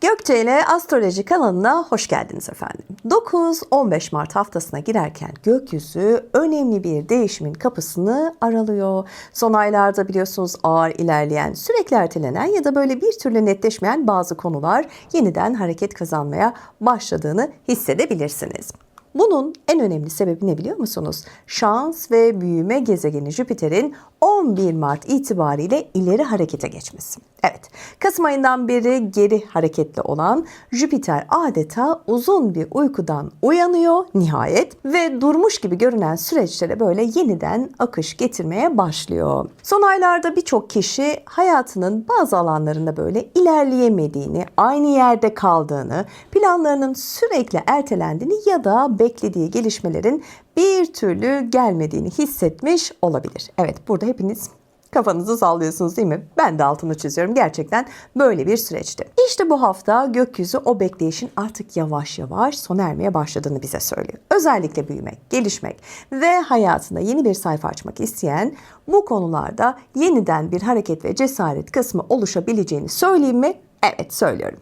Gökçe ile Astroloji kanalına hoş geldiniz efendim. 9-15 Mart haftasına girerken gökyüzü önemli bir değişimin kapısını aralıyor. Son aylarda biliyorsunuz ağır ilerleyen, sürekli ertelenen ya da böyle bir türlü netleşmeyen bazı konular yeniden hareket kazanmaya başladığını hissedebilirsiniz. Bunun en önemli sebebi ne biliyor musunuz? Şans ve büyüme gezegeni Jüpiter'in 11 Mart itibariyle ileri harekete geçmesi. Evet, Kasım ayından beri geri hareketli olan Jüpiter adeta uzun bir uykudan uyanıyor nihayet ve durmuş gibi görünen süreçlere böyle yeniden akış getirmeye başlıyor. Son aylarda birçok kişi hayatının bazı alanlarında böyle ilerleyemediğini, aynı yerde kaldığını, planlarının sürekli ertelendiğini ya da beklediği gelişmelerin bir türlü gelmediğini hissetmiş olabilir. Evet, burada hepiniz kafanızı sallıyorsunuz değil mi? Ben de altını çiziyorum. Gerçekten böyle bir süreçti. İşte bu hafta gökyüzü o bekleyişin artık yavaş yavaş sona ermeye başladığını bize söylüyor. Özellikle büyümek, gelişmek ve hayatında yeni bir sayfa açmak isteyen bu konularda yeniden bir hareket ve cesaret kısmı oluşabileceğini söyleyeyim mi? Evet, söylüyorum.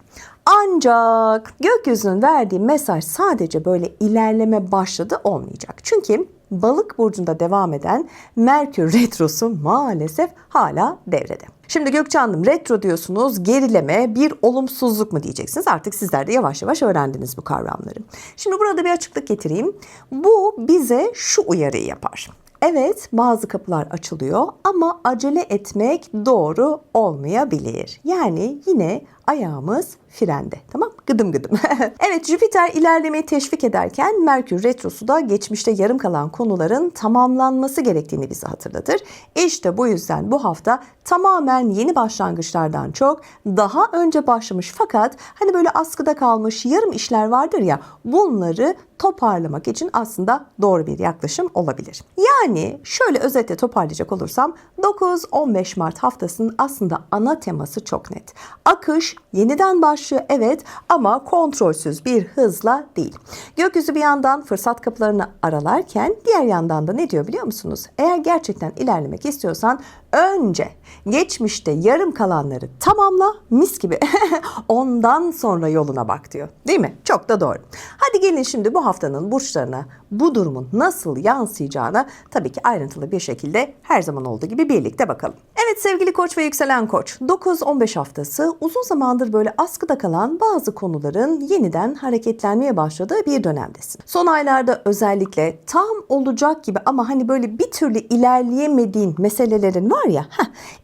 Ancak gökyüzünün verdiği mesaj sadece böyle ilerleme başladı olmayacak. Çünkü Balık burcunda devam eden Merkür retrosu maalesef hala devrede. Şimdi Gökçe Hanım, retro diyorsunuz, gerileme, bir olumsuzluk mu diyeceksiniz? Artık sizler de yavaş yavaş öğrendiniz bu kavramları. Şimdi burada bir açıklık getireyim. Bu bize şu uyarıyı yapar. Evet, bazı kapılar açılıyor ama acele etmek doğru olmayabilir. Yani yine ayağımız frende. Tamam? Gıdım gıdım. Evet, Jüpiter ilerlemeyi teşvik ederken Merkür retrosu da geçmişte yarım kalan konuların tamamlanması gerektiğini bize hatırlatır. İşte bu yüzden bu hafta tamamen yeni başlangıçlardan çok daha önce başlamış fakat hani böyle askıda kalmış yarım işler vardır ya, bunları toparlamak için aslında doğru bir yaklaşım olabilir. Yani şöyle özetle toparlayacak olursam 9-15 Mart haftasının aslında ana teması çok net. Akış yeniden başlıyor evet, ama kontrolsüz bir hızla değil. Gökyüzü bir yandan fırsat kapılarını aralarken diğer yandan da ne diyor biliyor musunuz? Eğer gerçekten ilerlemek istiyorsan önce geçmişte yarım kalanları tamamla, mis gibi. Ondan sonra yoluna bak diyor. Değil mi? Çok da doğru. Hadi gelin şimdi bu haftanın burçlarına bu durumun nasıl yansıyacağına tabii ki ayrıntılı bir şekilde her zaman olduğu gibi birlikte bakalım. Evet sevgili Koç ve yükselen Koç, 9-15 haftası uzun zamandır böyle askıda kalan bazı konuların yeniden hareketlenmeye başladığı bir dönemdesin. Son aylarda özellikle tam olacak gibi ama hani böyle bir türlü ilerleyemediğin meselelerin var ya,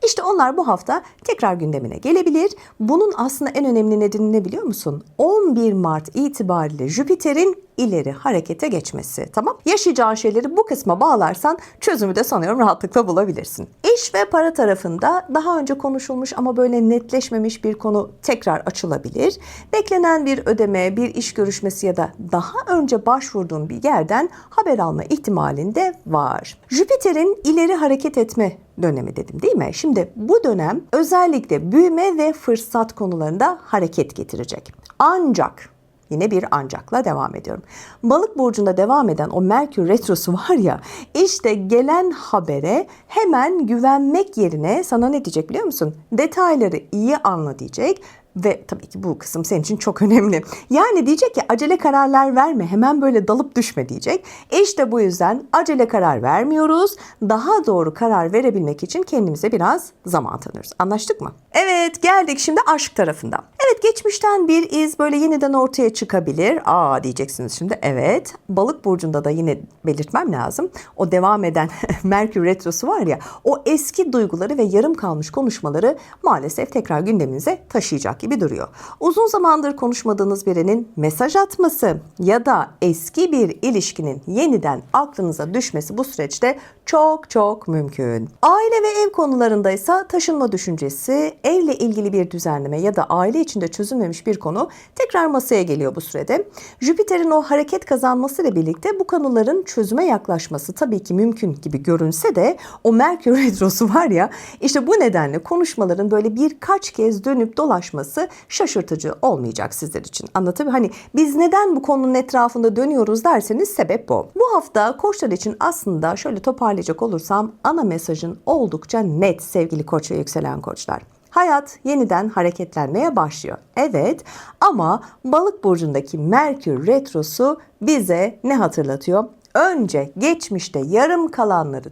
işte onlar bu hafta tekrar gündemine gelebilir. Bunun aslında en önemli nedeni ne biliyor musun? 11 Mart itibariyle Jüpiter'in ileri harekete geçmesi. Tamam? Yaşayacağın şeyleri bu kısma bağlarsan çözümü de sanıyorum rahatlıkla bulabilirsin. İş ve para tarafında daha önce konuşulmuş ama böyle netleşmemiş bir konu tekrar açılabilir. Beklenen bir ödeme, bir iş görüşmesi ya da daha önce başvurduğun bir yerden haber alma ihtimalinde var. Jüpiter'in ileri hareket etme dönemi dedim değil mi? Şimdi bu dönem özellikle büyüme ve fırsat konularında hareket getirecek. Ancak yine bir ancakla devam ediyorum. Balık burcunda devam eden o Merkür retrosu var ya, işte gelen habere hemen güvenmek yerine sana ne diyecek biliyor musun? Detayları iyi anla diyecek. Ve tabii ki bu kısım senin için çok önemli. Yani diyecek ki acele kararlar verme, hemen böyle dalıp düşme diyecek. İşte bu yüzden acele karar vermiyoruz. Daha doğru karar verebilmek için kendimize biraz zaman tanıyoruz. Anlaştık mı? Evet, geldik şimdi aşk tarafında. Evet, geçmişten bir iz böyle yeniden ortaya çıkabilir. Diyeceksiniz şimdi. Evet, Balık burcunda da yine belirtmem lazım. O devam eden Merkür retrosu var ya, o eski duyguları ve yarım kalmış konuşmaları maalesef tekrar gündeminize taşıyacak gibi duruyor. Uzun zamandır konuşmadığınız birinin mesaj atması ya da eski bir ilişkinin yeniden aklınıza düşmesi bu süreçte çok mümkün. Aile ve ev konularındaysa taşınma düşüncesi, evle ilgili bir düzenleme ya da aile içinde çözülmemiş bir konu tekrar masaya geliyor bu sürede. Jüpiter'in o hareket kazanmasıyla birlikte bu konuların çözüme yaklaşması tabii ki mümkün gibi görünse de o Merkür retrosu var ya, işte bu nedenle konuşmaların böyle birkaç kez dönüp dolaşması şaşırtıcı olmayacak sizler için. Anlatabiliyor muyum? Hani biz neden bu konunun etrafında dönüyoruz derseniz sebep bu. Bu hafta koçlar için aslında şöyle toparlayacak olursam ana mesajın oldukça net sevgili Koç ve yükselen Koçlar. Hayat yeniden hareketlenmeye başlıyor. Evet, ama Balık burcundaki Merkür retrosu bize ne hatırlatıyor? Önce geçmişte yarım kalanları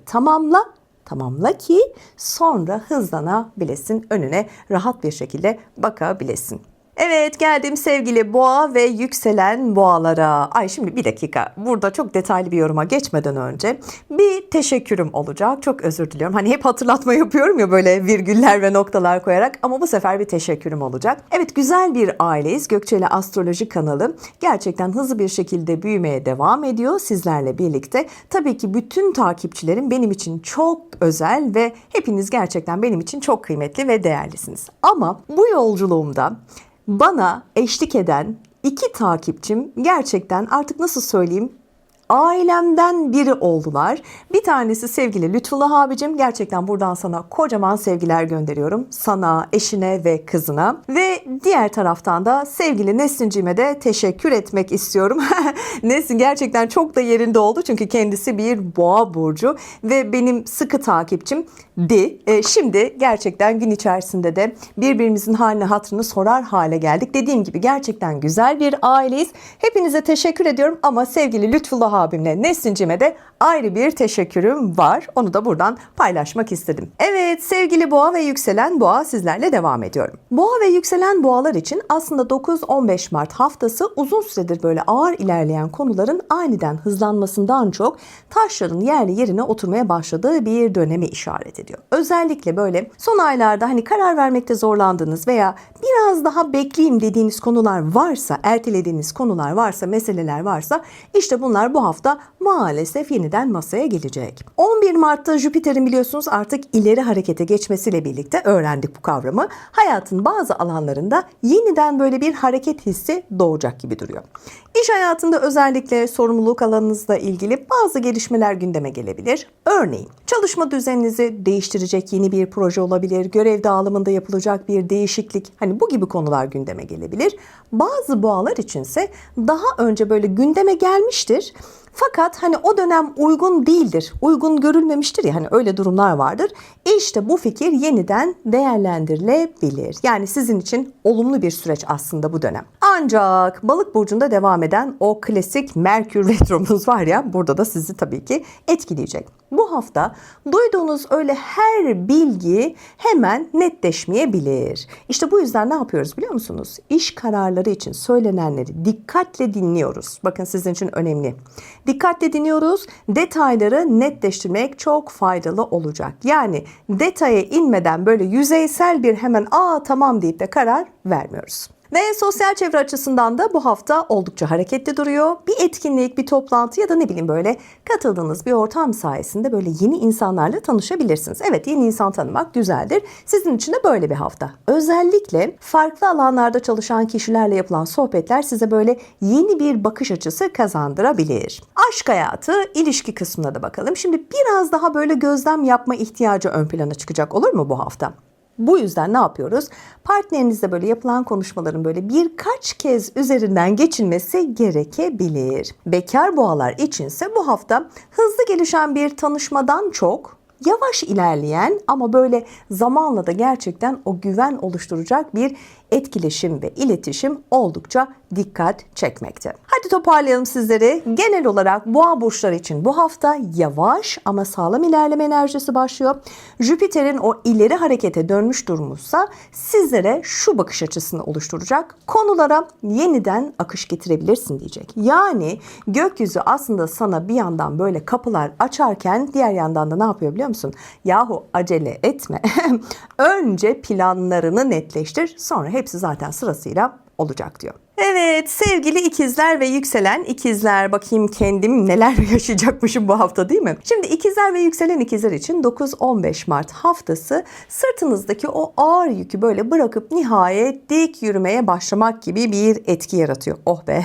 tamamla ki sonra hızlanabilesin, önüne rahat bir şekilde bakabilesin. Evet, geldim sevgili boğa ve yükselen boğalara. Ay şimdi bir dakika, burada çok detaylı bir yoruma geçmeden önce bir teşekkürüm olacak. Çok özür diliyorum. Hani hep hatırlatma yapıyorum ya böyle virgüller ve noktalar koyarak, ama bu sefer bir teşekkürüm olacak. Evet, güzel bir aileyiz. Gökçeli Astroloji kanalı gerçekten hızlı bir şekilde büyümeye devam ediyor sizlerle birlikte. Tabii ki bütün takipçilerim benim için çok özel ve hepiniz gerçekten benim için çok kıymetli ve değerlisiniz. Ama bu yolculuğumda bana eşlik eden 2 takipçim gerçekten, artık nasıl söyleyeyim, ailemden biri oldular. Bir tanesi sevgili Lütfullah abicim. Gerçekten buradan sana kocaman sevgiler gönderiyorum. Sana, eşine ve kızına. Ve diğer taraftan da sevgili Neslinciğime de teşekkür etmek istiyorum. Neslin gerçekten çok da yerinde oldu. Çünkü kendisi bir boğa burcu ve benim sıkı takipçimdi. Şimdi gerçekten gün içerisinde de birbirimizin haline hatırını sorar hale geldik. Dediğim gibi gerçekten güzel bir aileyiz. Hepinize teşekkür ediyorum ama sevgili Lütfullah abimle Neslinciğime de ayrı bir teşekkürüm var. Onu da buradan paylaşmak istedim. Evet, sevgili boğa ve yükselen boğa, sizlerle devam ediyorum. Boğa ve yükselen boğalar için aslında 9-15 Mart haftası uzun süredir böyle ağır ilerleyen konuların aniden hızlanmasından çok taşların yerli yerine oturmaya başladığı bir dönemi işaret ediyor. Özellikle böyle son aylarda hani karar vermekte zorlandığınız veya biraz daha bekleyeyim dediğiniz konular varsa, ertelediğiniz konular varsa, meseleler varsa, işte bunlar bu hafta maalesef yeniden masaya gelecek. 11 Mart'ta Jüpiter'in biliyorsunuz artık ileri harekete geçmesiyle birlikte öğrendik bu kavramı. Hayatın bazı alanlarında yeniden böyle bir hareket hissi doğacak gibi duruyor. İş hayatında özellikle sorumluluk alanınızla ilgili bazı gelişmeler gündeme gelebilir. Örneğin çalışma düzeninizi değiştirecek yeni bir proje olabilir, görev dağılımında yapılacak bir değişiklik, hani bu gibi konular gündeme gelebilir. Bazı boğalar içinse daha önce böyle gündeme gelmiştir. Fakat hani o dönem uygun değildir, uygun görülmemiştir ya, hani öyle durumlar vardır. İşte bu fikir yeniden değerlendirilebilir. Yani sizin için olumlu bir süreç aslında bu dönem. Ancak Balık burcunda devam eden o klasik Merkür retromuz var ya, burada da sizi tabii ki etkileyecek. Bu hafta duyduğunuz öyle her bilgi hemen netleşmeyebilir. İşte bu yüzden ne yapıyoruz biliyor musunuz? İş kararları için söylenenleri dikkatle dinliyoruz. Bakın sizin için önemli. Dikkatle dinliyoruz. Detayları netleştirmek çok faydalı olacak. Yani detaya inmeden böyle yüzeysel bir hemen tamam deyip de karar vermiyoruz. Ve sosyal çevre açısından da bu hafta oldukça hareketli duruyor. Bir etkinlik, bir toplantı ya da ne bileyim böyle katıldığınız bir ortam sayesinde böyle yeni insanlarla tanışabilirsiniz. Evet, yeni insan tanımak güzeldir. Sizin için de böyle bir hafta. Özellikle farklı alanlarda çalışan kişilerle yapılan sohbetler size böyle yeni bir bakış açısı kazandırabilir. Aşk hayatı, ilişki kısmına da bakalım. Şimdi biraz daha böyle gözlem yapma ihtiyacı ön plana çıkacak, olur mu bu hafta? Bu yüzden ne yapıyoruz? Partnerinizle böyle yapılan konuşmaların böyle birkaç kez üzerinden geçilmesi gerekebilir. Bekar boğalar içinse bu hafta hızlı gelişen bir tanışmadan çok yavaş ilerleyen ama böyle zamanla da gerçekten o güven oluşturacak bir etkileşim ve iletişim oldukça dikkat çekmekte. Hadi toparlayalım sizleri. Genel olarak boğa burçları için bu hafta yavaş ama sağlam ilerleme enerjisi başlıyor. Jüpiter'in o ileri harekete dönmüş durumuysa sizlere şu bakış açısını oluşturacak. Konulara yeniden akış getirebilirsin diyecek. Yani gökyüzü aslında sana bir yandan böyle kapılar açarken diğer yandan da ne yapıyor biliyor musun? Yahu acele etme. Önce planlarını netleştir, sonra hepsi zaten sırasıyla olacak diyor. Evet sevgili ikizler ve yükselen ikizler, bakayım kendim neler yaşayacakmışım bu hafta, değil mi? Şimdi ikizler ve yükselen ikizler için 9-15 Mart haftası sırtınızdaki o ağır yükü böyle bırakıp nihayet dik yürümeye başlamak gibi bir etki yaratıyor. Oh be!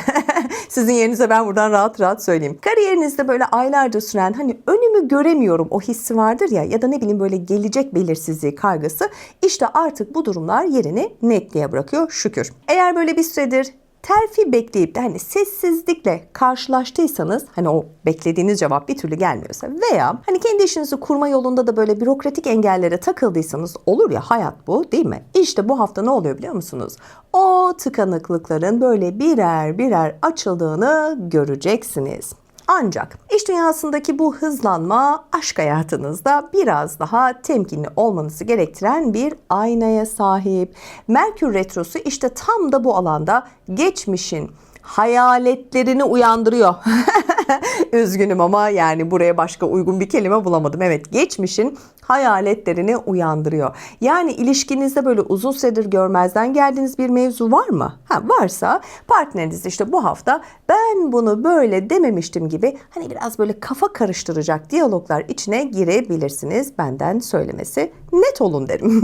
Sizin yerinize ben buradan rahat rahat söyleyeyim. Kariyerinizde böyle aylarca süren hani önümü göremiyorum o hissi vardır ya, ya da ne bileyim böyle gelecek belirsizliği, kaygısı, işte artık bu durumlar yerini netliğe bırakıyor şükür. Eğer böyle bir süredir terfi bekleyip de hani sessizlikle karşılaştıysanız, hani o beklediğiniz cevap bir türlü gelmiyorsa veya hani kendi işinizi kurma yolunda da böyle bürokratik engellere takıldıysanız, olur ya, hayat bu değil mi? İşte bu hafta ne oluyor biliyor musunuz? O tıkanıklıkların böyle birer birer açıldığını göreceksiniz. Ancak iş dünyasındaki bu hızlanma aşk hayatınızda biraz daha temkinli olmanızı gerektiren bir aynaya sahip. Merkür Retrosu işte tam da bu alanda geçmişin hayaletlerini uyandırıyor. Üzgünüm ama yani buraya başka uygun bir kelime bulamadım. Evet, geçmişin hayaletlerini uyandırıyor. Yani ilişkinizde böyle uzun süredir görmezden geldiğiniz bir mevzu var mı? Varsa partneriniz işte bu hafta ben bunu böyle dememiştim gibi hani biraz böyle kafa karıştıracak diyaloglar içine girebilirsiniz. Benden söylemesi, net olun derim.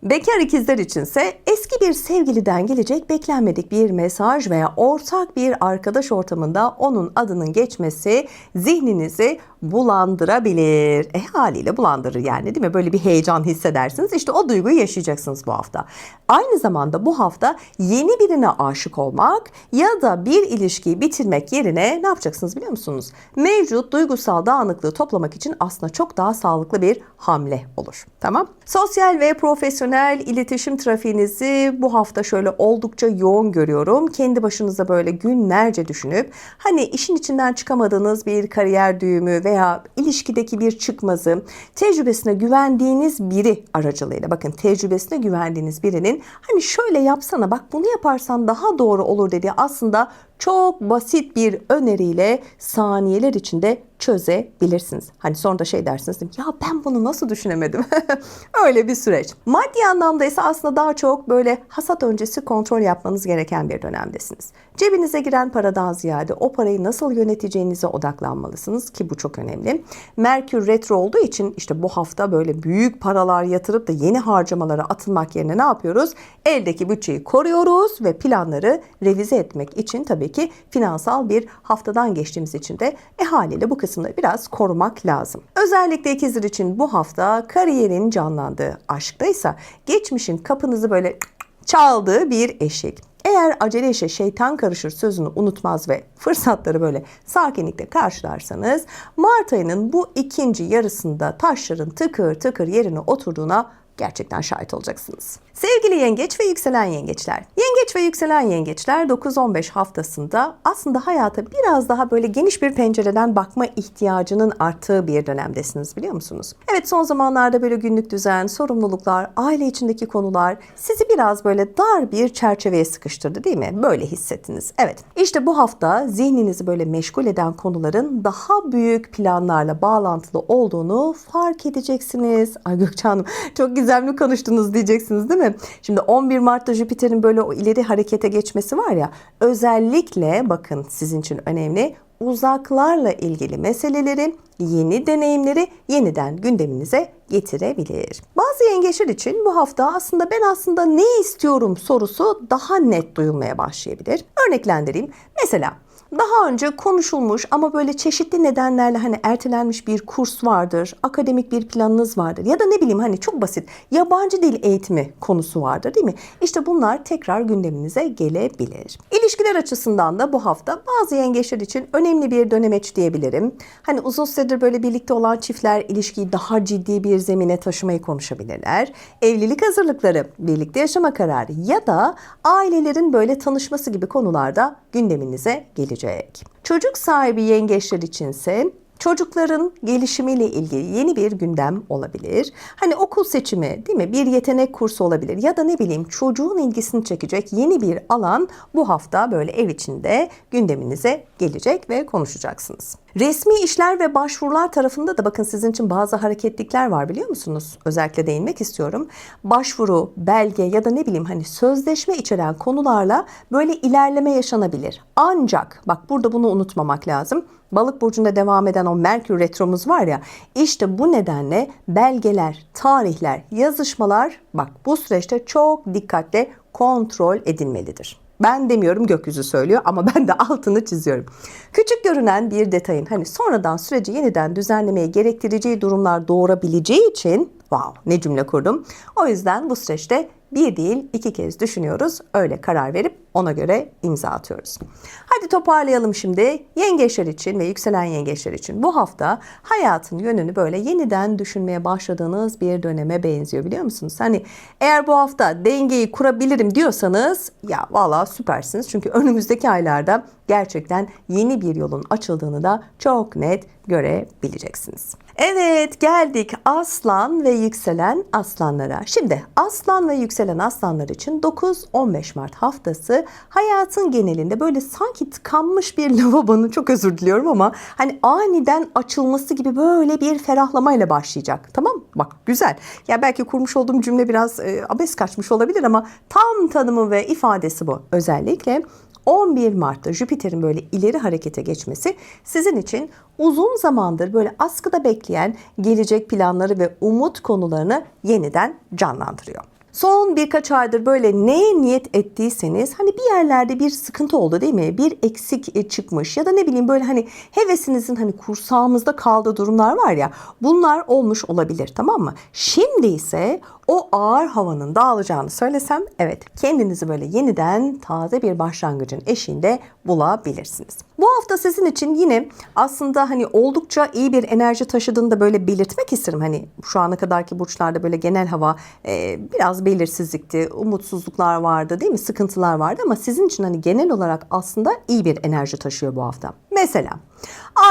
Bekar ikizler içinse eski bir sevgiliden gelecek beklenmedik bir mesaj veya ortak bir arkadaş ortamında onun adının geçmesi zihninizi bulandırabilir. Haliyle bulandırır yani, değil mi? Böyle bir heyecan hissedersiniz. İşte o duyguyu yaşayacaksınız bu hafta. Aynı zamanda bu hafta yeni birine aşık olmak ya da bir ilişkiyi bitirmek yerine ne yapacaksınız biliyor musunuz? Mevcut duygusal dağınıklığı toplamak için aslında çok daha sağlıklı bir hamle olur. Tamam? Sosyal ve profesyonel iletişim trafiğinizi bu hafta şöyle oldukça yoğun görüyorum. Kendi başınıza böyle günlerce düşünüp hani işin içinden çıkamadığınız bir kariyer düğümü veya ilişkideki bir çıkmazı, tecrübesine güvendiğiniz biri aracılığıyla, bakın tecrübesine güvendiğiniz birinin hani şöyle yapsana, bak bunu yaparsan daha doğru olur dediği aslında çok basit bir öneriyle saniyeler içinde çözebilirsiniz. Hani sonra da şey dersiniz, ya ben bunu nasıl düşünemedim? Öyle bir süreç. Maddi anlamda ise aslında daha çok böyle hasat öncesi kontrol yapmanız gereken bir dönemdesiniz. Cebinize giren paradan ziyade o parayı nasıl yöneteceğinize odaklanmalısınız ki bu çok önemli. Merkür retro olduğu için işte bu hafta böyle büyük paralar yatırıp da yeni harcamalara atılmak yerine ne yapıyoruz? Eldeki bütçeyi koruyoruz ve planları revize etmek için tabii ki finansal bir haftadan geçtiğimiz için de haliyle bu kısımda biraz korumak lazım. Özellikle ikizler için bu hafta kariyerin canlandığı, aşktaysa geçmişin kapınızı böyle çaldığı bir eşik. Eğer acele işe şeytan karışır sözünü unutmaz ve fırsatları böyle sakinlikle karşılarsanız Mart ayının bu ikinci yarısında taşların tıkır tıkır yerine oturduğuna gerçekten şahit olacaksınız. Sevgili yengeç ve yükselen yengeçler. Yengeç ve yükselen yengeçler 9-15 haftasında aslında hayata biraz daha böyle geniş bir pencereden bakma ihtiyacının arttığı bir dönemdesiniz, biliyor musunuz? Evet, son zamanlarda böyle günlük düzen, sorumluluklar, aile içindeki konular sizi biraz böyle dar bir çerçeveye sıkıştırdı, değil mi? Böyle hissettiniz. Evet, işte bu hafta zihninizi böyle meşgul eden konuların daha büyük planlarla bağlantılı olduğunu fark edeceksiniz. Ay Gökçe Hanım, çok gizemli konuştunuz diyeceksiniz değil mi? Şimdi 11 Mart'ta Jüpiter'in böyle o ileri harekete geçmesi var ya, özellikle bakın sizin için önemli, uzaklarla ilgili meseleleri, yeni deneyimleri yeniden gündeminize getirebilir. Bazı yengeçler için bu hafta ben ne istiyorum sorusu daha net duyulmaya başlayabilir. Örneklendireyim. Mesela daha önce konuşulmuş ama böyle çeşitli nedenlerle hani ertelenmiş bir kurs vardır, akademik bir planınız vardır ya da ne bileyim hani çok basit yabancı dil eğitimi konusu vardır, değil mi? İşte bunlar tekrar gündeminize gelebilir. İlişkiler açısından da bu hafta bazı yengeçler için önemli bir dönemeç diyebilirim. Hani uzun süredir böyle birlikte olan çiftler ilişkiyi daha ciddi bir zemine taşımayı konuşabilirler. Evlilik hazırlıkları, birlikte yaşama kararı ya da ailelerin böyle tanışması gibi konularda gündeminize gelecek. Çocuk sahibi yengeçler içinse çocukların gelişimiyle ilgili yeni bir gündem olabilir. Hani okul seçimi, değil mi? Bir yetenek kursu olabilir ya da ne bileyim çocuğun ilgisini çekecek yeni bir alan bu hafta böyle ev içinde gündeminize gelecek ve konuşacaksınız. Resmi işler ve başvurular tarafında da bakın sizin için bazı hareketlikler var, biliyor musunuz? Özellikle değinmek istiyorum. Başvuru, belge ya da ne bileyim hani sözleşme içeren konularla böyle ilerleme yaşanabilir. Ancak bak burada bunu unutmamak lazım. Balık burcunda devam eden o Merkür retromuz var ya, işte bu nedenle belgeler, tarihler, yazışmalar bak bu süreçte çok dikkatle kontrol edilmelidir. Ben demiyorum, gökyüzü söylüyor ama ben de altını çiziyorum. Küçük görünen bir detayın hani sonradan süreci yeniden düzenlemeye gerektireceği durumlar doğurabileceği için, wow, ne cümle kurdum. O yüzden bu süreçte bir değil 2 kez düşünüyoruz. Öyle karar verip ona göre imza atıyoruz. Hadi toparlayalım şimdi. Yengeçler için ve yükselen yengeçler için bu hafta hayatın yönünü böyle yeniden düşünmeye başladığınız bir döneme benziyor, biliyor musunuz? Hani eğer bu hafta dengeyi kurabilirim diyorsanız ya vallahi süpersiniz. Çünkü önümüzdeki aylarda gerçekten yeni bir yolun açıldığını da çok net görebileceksiniz. Evet, geldik aslan ve yükselen aslanlara. Şimdi aslan ve yükselen aslanlar için 9-15 Mart haftası hayatın genelinde böyle sanki tıkanmış bir lavabonun, çok özür diliyorum ama hani aniden açılması gibi böyle bir ferahlamayla başlayacak. Tamam, bak güzel. Ya belki kurmuş olduğum cümle biraz abes kaçmış olabilir ama tam tanımı ve ifadesi bu. Özellikle 11 Mart'ta Jüpiter'in böyle ileri harekete geçmesi sizin için uzun zamandır böyle askıda bekleyen gelecek planları ve umut konularını yeniden canlandırıyor. Son birkaç aydır böyle neye niyet ettiyseniz hani bir yerlerde bir sıkıntı oldu değil mi? Bir eksik çıkmış ya da ne bileyim böyle hani hevesinizin hani kursağımızda kaldığı durumlar var ya, bunlar olmuş olabilir, tamam mı? Şimdi ise o ağır havanın dağılacağını söylesem evet, kendinizi böyle yeniden taze bir başlangıcın eşiğinde bulabilirsiniz. Bu hafta sizin için yine aslında hani oldukça iyi bir enerji taşıdığını da böyle belirtmek isterim. Hani şu ana kadarki burçlarda böyle genel hava biraz belirsizlikti, umutsuzluklar vardı değil mi? Sıkıntılar vardı ama sizin için hani genel olarak aslında iyi bir enerji taşıyor bu hafta. Mesela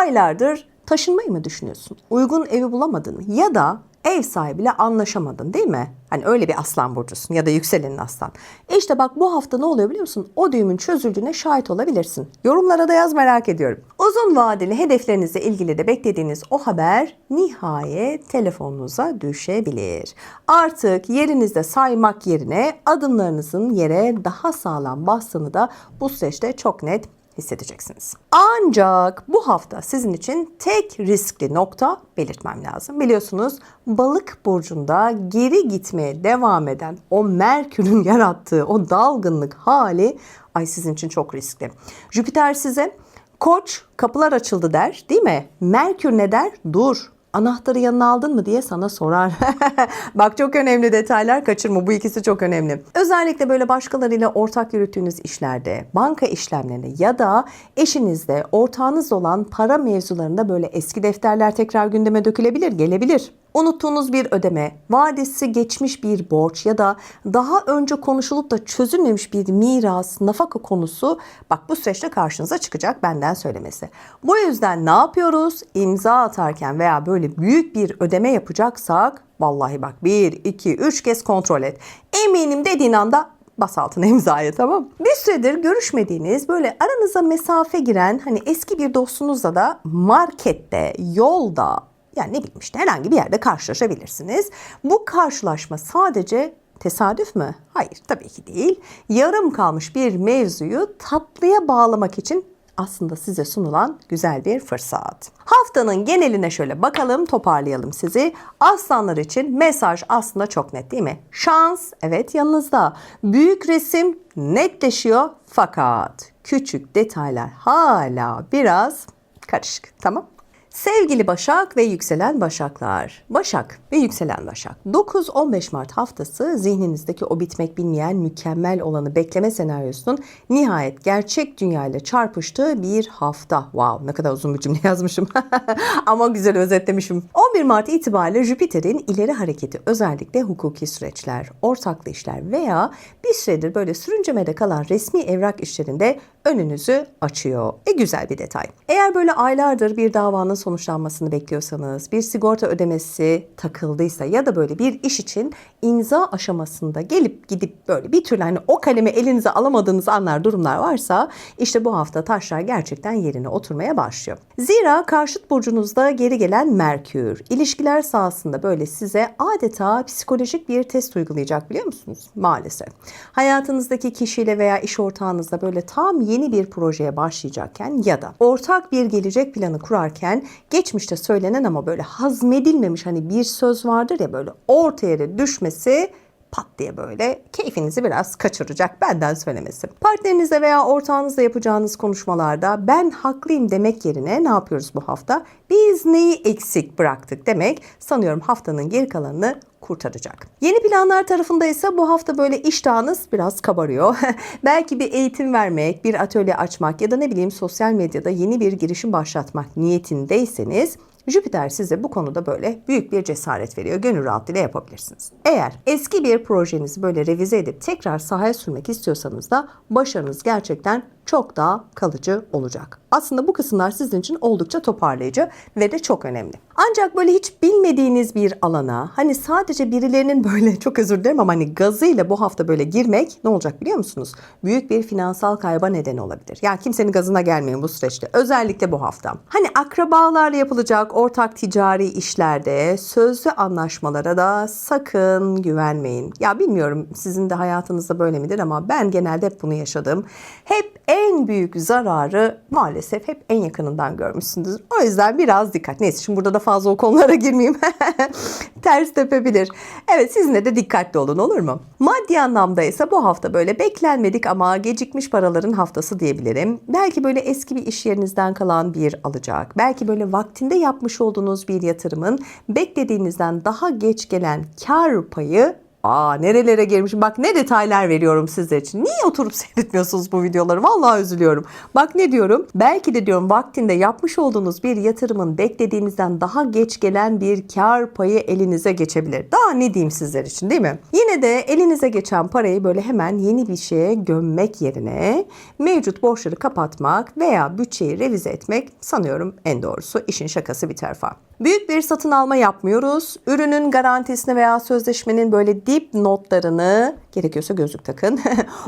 aylardır taşınmayı mı düşünüyorsun? Uygun evi bulamadın mı? Ya da ev sahibiyle anlaşamadın değil mi? Hani öyle bir aslan burcusun ya da yükselenin aslan. İşte bak bu hafta ne oluyor biliyor musun? O düğümün çözüldüğüne şahit olabilirsin. Yorumlara da yaz, merak ediyorum. Uzun vadeli hedeflerinizle ilgili de beklediğiniz o haber nihayet telefonunuza düşebilir. Artık yerinizde saymak yerine adımlarınızın yere daha sağlam bastığını da bu süreçte çok net hissedeceksiniz. Ancak bu hafta sizin için tek riskli nokta belirtmem lazım. Biliyorsunuz Balık burcunda geri gitmeye devam eden o Merkür'ün yarattığı o dalgınlık hali sizin için çok riskli. Jüpiter size Koç kapılar açıldı der, değil mi? Merkür ne der? Dur. Anahtarı yanına aldın mı diye sana sorar. Bak çok önemli detaylar, kaçırma, bu ikisi çok önemli. Özellikle böyle başkalarıyla ortak yürüttüğünüz işlerde, banka işlemlerinde ya da eşinizle, ortağınızla olan para mevzularında böyle eski defterler tekrar gündeme dökülebilir, gelebilir. Unuttuğunuz bir ödeme, vadesi geçmiş bir borç ya da daha önce konuşulup da çözülmemiş bir miras, nafaka konusu bak bu süreçte karşınıza çıkacak, benden söylemesi. Bu yüzden ne yapıyoruz? İmza atarken veya böyle büyük bir ödeme yapacaksak vallahi bak 1, 2, 3 kez kontrol et. Eminim dediğin anda bas altına imzayı, tamam. Bir süredir görüşmediğiniz böyle aranıza mesafe giren hani eski bir dostunuzla da markette, yolda, yani ne bileyim işte herhangi bir yerde karşılaşabilirsiniz. Bu karşılaşma sadece tesadüf mü? Hayır, tabii ki değil. Yarım kalmış bir mevzuyu tatlıya bağlamak için aslında size sunulan güzel bir fırsat. Haftanın geneline şöyle bakalım, toparlayalım sizi. Aslanlar için mesaj aslında çok net değil mi? Şans evet yanınızda. Büyük resim netleşiyor fakat küçük detaylar hala biraz karışık, tamam? Sevgili Başak ve yükselen Başaklar. Başak ve yükselen Başak. 9-15 Mart haftası zihninizdeki o bitmek bilmeyen mükemmel olanı bekleme senaryosunun nihayet gerçek dünyayla çarpıştığı bir hafta. Wow, ne kadar uzun bir cümle yazmışım. Ama güzel özetlemişim. 11 Mart itibariyle Jüpiter'in ileri hareketi özellikle hukuki süreçler, ortaklı işler veya bir süredir böyle sürüncemede kalan resmi evrak işlerinde önünüzü açıyor. Güzel bir detay. Eğer böyle aylardır bir davanın sonuçlanmasını bekliyorsanız, bir sigorta ödemesi takıldıysa ya da böyle bir iş için imza aşamasında gelip gidip böyle bir türlü hani o kalemi elinize alamadığınız anlar, durumlar varsa işte bu hafta taşlar gerçekten yerine oturmaya başlıyor. Zira karşıt burcunuzda geri gelen Merkür ilişkiler sahasında böyle size adeta psikolojik bir test uygulayacak, biliyor musunuz? Maalesef. Hayatınızdaki kişiyle veya iş ortağınızla böyle tam yeni bir projeye başlayacakken ya da ortak bir gelecek planı kurarken geçmişte söylenen ama böyle hazmedilmemiş hani bir söz vardır ya, böyle ortaya düşmesi pat diye böyle keyfinizi biraz kaçıracak, benden söylemesi. Partnerinizle veya ortağınızla yapacağınız konuşmalarda ben haklıyım demek yerine ne yapıyoruz bu hafta? Bir biz neyi eksik bıraktık demek sanıyorum haftanın geri kalanını kurtaracak. Yeni planlar tarafında ise bu hafta böyle iştahınız biraz kabarıyor. Belki bir eğitim vermek, bir atölye açmak ya da ne bileyim sosyal medyada yeni bir girişim başlatmak niyetindeyseniz Jüpiter size bu konuda böyle büyük bir cesaret veriyor. Gönül rahatlığıyla yapabilirsiniz. Eğer eski bir projenizi böyle revize edip tekrar sahaya sürmek istiyorsanız da başarınız gerçekten çok daha kalıcı olacak. Aslında bu kısımlar sizin için oldukça toparlayıcı ve de çok önemli. Ancak böyle hiç bilmediğiniz bir alana hani sadece birilerinin böyle çok özür dilerim ama hani gazıyla bu hafta böyle girmek ne olacak biliyor musunuz? Büyük bir finansal kayba neden olabilir. Yani kimsenin gazına gelmeyin bu süreçte. Özellikle bu hafta. Hani akrabalarla yapılacak ortak ticari işlerde sözlü anlaşmalara da sakın güvenmeyin. Ya bilmiyorum sizin de hayatınızda böyle midir ama ben genelde hep bunu yaşadım. Hep en büyük zararı maalesef hep en yakınından görmüşsünüzdür. O yüzden biraz dikkat. Neyse şimdi burada da fazla o konulara girmeyeyim. Ters tepebilir. Evet sizinle de dikkatli olun olur mu? Maddi anlamda ise bu hafta böyle beklenmedik ama gecikmiş paraların haftası diyebilirim. Belki böyle eski bir iş yerinizden kalan bir alacak. Belki böyle vaktinde yapmış olduğunuz bir yatırımın beklediğinizden daha geç gelen kar payı nerelere girmişim. Bak ne detaylar veriyorum sizler için. Niye oturup seyretmiyorsunuz bu videoları? Vallahi üzülüyorum. Bak ne diyorum? Belki de diyorum vaktinde yapmış olduğunuz bir yatırımın beklediğinizden daha geç gelen bir kar payı elinize geçebilir. Daha ne diyeyim sizler için değil mi? Yine de elinize geçen parayı böyle hemen yeni bir şeye gömmek yerine mevcut borçları kapatmak veya bütçeyi revize etmek sanıyorum en doğrusu. İşin şakası bir tarafa. Büyük bir satın alma yapmıyoruz. Ürünün garantisini veya sözleşmenin böyle dip notlarını gerekiyorsa gözlük takın.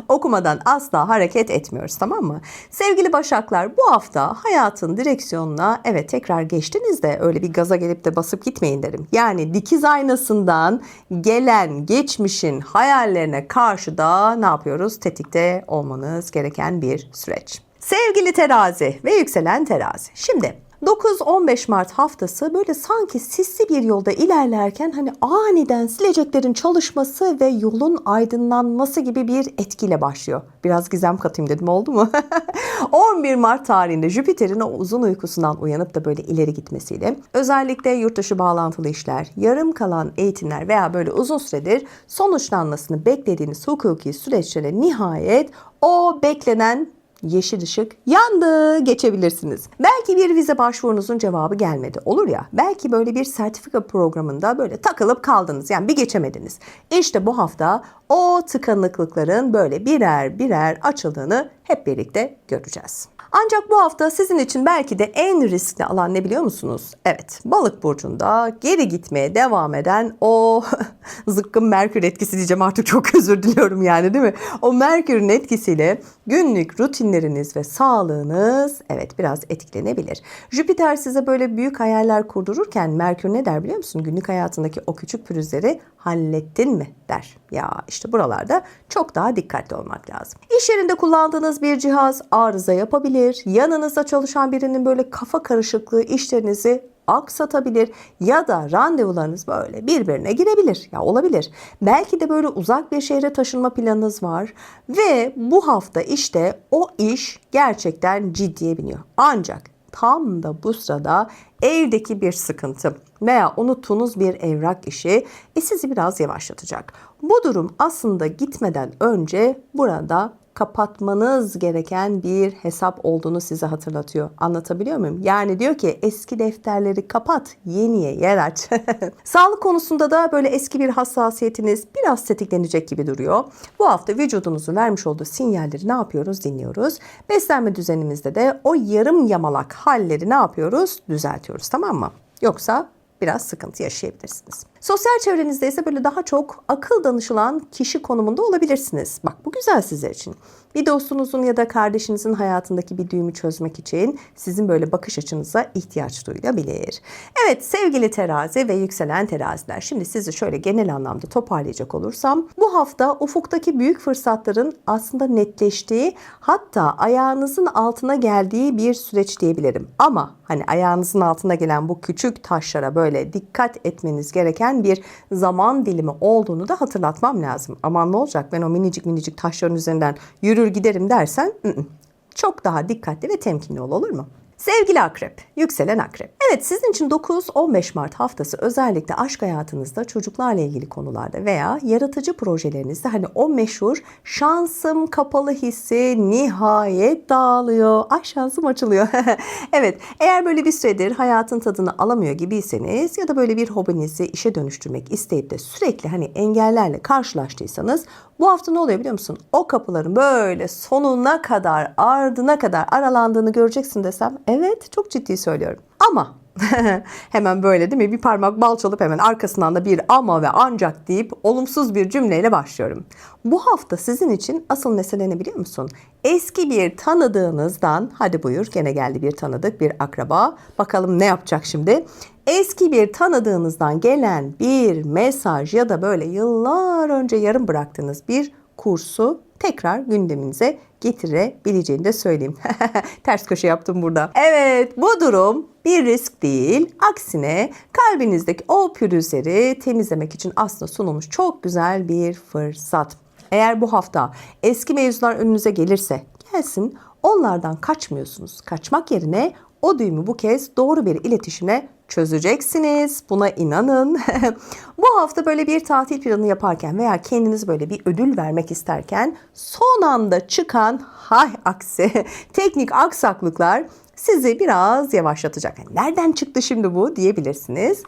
Okumadan asla hareket etmiyoruz tamam mı? Sevgili Başaklar bu hafta hayatın direksiyonuna evet tekrar geçtiniz de öyle bir gaza gelip de basıp gitmeyin derim. Yani dikiz aynasından gelen geçmişin hayallerine karşı da ne yapıyoruz? Tetikte olmanız gereken bir süreç. Sevgili Terazi ve yükselen Terazi. Şimdi 9-15 Mart haftası böyle sanki sisli bir yolda ilerlerken hani aniden sileceklerin çalışması ve yolun aydınlanması gibi bir etkiyle başlıyor. Biraz gizem katayım dedim oldu mu? 11 Mart tarihinde Jüpiter'in o uzun uykusundan uyanıp da böyle ileri gitmesiyle özellikle yurtdışı bağlantılı işler, yarım kalan eğitimler veya böyle uzun süredir sonuçlanmasını beklediğiniz hukuki süreçlere nihayet o beklenen yeşil ışık yandı, geçebilirsiniz. Belki bir vize başvurunuzun cevabı gelmedi. Olur ya, belki böyle bir sertifika programında böyle takılıp kaldınız. Yani bir geçemediniz. İşte bu hafta o tıkanıklıkların böyle birer birer açıldığını hep birlikte göreceğiz. Ancak bu hafta sizin için belki de en riskli alan ne biliyor musunuz? Evet, Balık burcunda geri gitmeye devam eden o zıkkım Merkür etkisi diyeceğim artık çok özür diliyorum yani değil mi? O Merkür'ün etkisiyle günlük rutinleriniz ve sağlığınız evet biraz etkilenebilir. Jüpiter size böyle büyük hayaller kurdururken Merkür ne der biliyor musun? Günlük hayatındaki o küçük pürüzleri hallettin mi der. Ya işte buralarda çok daha dikkatli olmak lazım. İş yerinde kullandığınız bir cihaz arıza yapabilir. Yanınızda çalışan birinin böyle kafa karışıklığı işlerinizi aksatabilir ya da randevularınız böyle birbirine girebilir. Ya olabilir. Belki de böyle uzak bir şehre taşınma planınız var ve bu hafta işte o iş gerçekten ciddiye biniyor. Ancak tam da bu sırada evdeki bir sıkıntı veya unuttuğunuz bir evrak işi sizi biraz yavaşlatacak. Bu durum aslında gitmeden önce burada kapatmanız gereken bir hesap olduğunu size hatırlatıyor. Anlatabiliyor muyum? Yani diyor ki eski defterleri kapat, yeniye yer aç. Sağlık konusunda da böyle eski bir hassasiyetiniz biraz tetiklenecek gibi duruyor. Bu hafta vücudunuzun vermiş olduğu sinyalleri ne yapıyoruz? Dinliyoruz. Beslenme düzenimizde de o yarım yamalak halleri ne yapıyoruz? Düzeltiyoruz tamam mı? Yoksa biraz sıkıntı yaşayabilirsiniz. Sosyal çevrenizde ise böyle daha çok akıl danışılan kişi konumunda olabilirsiniz. Bak bu güzel sizler için. Bir dostunuzun ya da kardeşinizin hayatındaki bir düğümü çözmek için sizin böyle bakış açınıza ihtiyaç duyulabilir. Evet sevgili terazi ve yükselen teraziler. Şimdi sizi şöyle genel anlamda toparlayacak olursam bu hafta ufuktaki büyük fırsatların aslında netleştiği hatta ayağınızın altına geldiği bir süreç diyebilirim. Ama hani ayağınızın altına gelen bu küçük taşlara böyle dikkat etmeniz gereken bir zaman dilimi olduğunu da hatırlatmam lazım. Aman ne olacak ben o minicik minicik taşların üzerinden yürür giderim dersen çok daha dikkatli ve temkinli ol olur mu? Sevgili akrep, yükselen akrep. Evet, sizin için 9-15 Mart haftası özellikle aşk hayatınızda, çocuklarla ilgili konularda veya yaratıcı projelerinizde hani o meşhur şansım kapalı hissi nihayet dağılıyor. Ay şansım açılıyor. Evet, eğer böyle bir süredir hayatın tadını alamıyor gibiyseniz ya da böyle bir hobinizi işe dönüştürmek isteyip de sürekli hani engellerle karşılaştıysanız bu hafta ne oluyor biliyor musun? O kapıların böyle sonuna kadar, ardına kadar aralandığını göreceksin desem, evet çok ciddi söylüyorum. Ama hemen böyle değil mi? Bir parmak bal çalıp hemen arkasından da bir ama ve ancak deyip olumsuz bir cümleyle başlıyorum. Bu hafta sizin için asıl mesele ne biliyor musun? Eski bir tanıdığınızdan, hadi buyur gene geldi bir tanıdık, bir akraba. Bakalım ne yapacak şimdi? Eski bir tanıdığınızdan gelen bir mesaj ya da böyle yıllar önce yarım bıraktığınız bir kursu tekrar gündeminize getirebileceğini de söyleyeyim. Ters köşe yaptım burada. Evet, bu durum bir risk değil. Aksine kalbinizdeki o pürüzleri temizlemek için aslında sunulmuş çok güzel bir fırsat. Eğer bu hafta eski mevzular önünüze gelirse gelsin, onlardan kaçmıyorsunuz. Kaçmak yerine o düğümü bu kez doğru bir iletişimle çözeceksiniz. Buna inanın. Bu hafta böyle bir tatil planı yaparken veya kendiniz böyle bir ödül vermek isterken son anda çıkan hay aksi teknik aksaklıklar sizi biraz yavaşlatacak. Yani nereden çıktı şimdi bu diyebilirsiniz.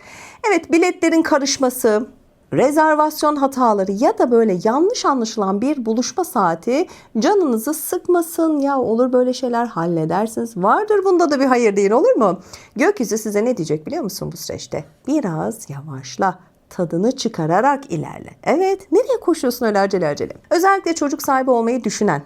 Evet, biletlerin karışması, rezervasyon hataları ya da böyle yanlış anlaşılan bir buluşma saati canınızı sıkmasın. Ya olur böyle şeyler, halledersiniz. Vardır bunda da bir hayır değil, olur mu? Gökyüzü size ne diyecek biliyor musun bu süreçte? Biraz yavaşla. Tadını çıkararak ilerle. Evet, nereye koşuyorsun öyle acele acele? Özellikle çocuk sahibi olmayı düşünen